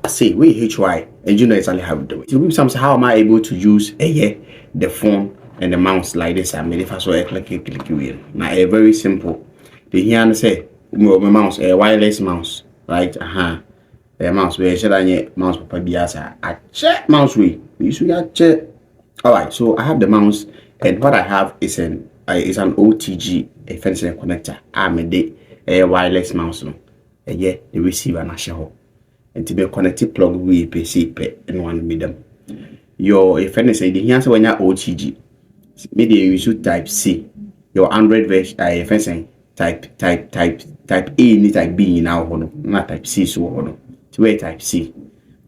say we HY, and you know exactly how we do it. So sometimes how am I able to use the phone and the mouse like this? I made if I saw a click wheel. Now a very simple. The here say my mouse a wireless mouse, right? A mouse where should I mouse papa biasa. I check mouse we. You should check. All right, so I have the mouse, and what I have is an OTG, a fancy connector. I'm a wireless mouse no. The receiver na share and to be connected plug we PC and one medium. Your if anything, the answer when you're OTG, maybe you should type C. Your Android version, if anything, type A, ni type B now, not type C so on. To where type C.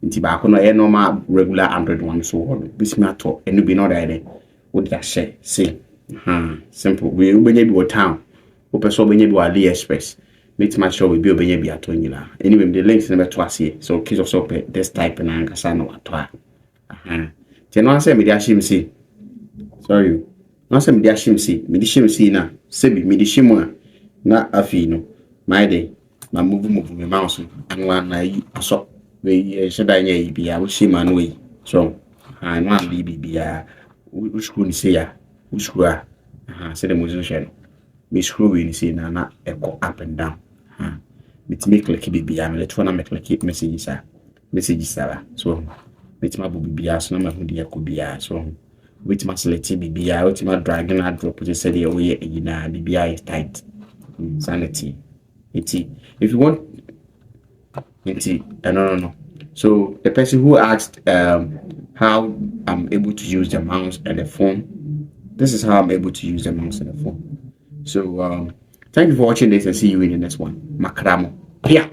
Into back on a normal regular Android one so on. This matter, and you be not there. Would that say? See, simple. We will be a town. Open so many AliExpress. Make my sure we be obey at Tonila. Anyway, the links never twice here. So, case of soap, this type and Angasano at twa. Then say me the Ashim see. Sorry, no say me the Ashim see. Me the Shim see na. Sebi me the Shimwa. Na afino. My day. My move my mouse. And one I so we should I be I will see man way. So, I want be which couldn't say ya. Which were. Say the musician. Me screwing say na echo up and down. It make like baby I'm let one make like messages so with my baby so na my could be so with my select baby with my dragon I drop to say the way baby is tight sanity if you want no so the person who asked how I'm able to use the mouse and the phone, this is how I'm able to use the mouse and the phone. So thank you for watching this and see you in the next one. Makramo. Yeah.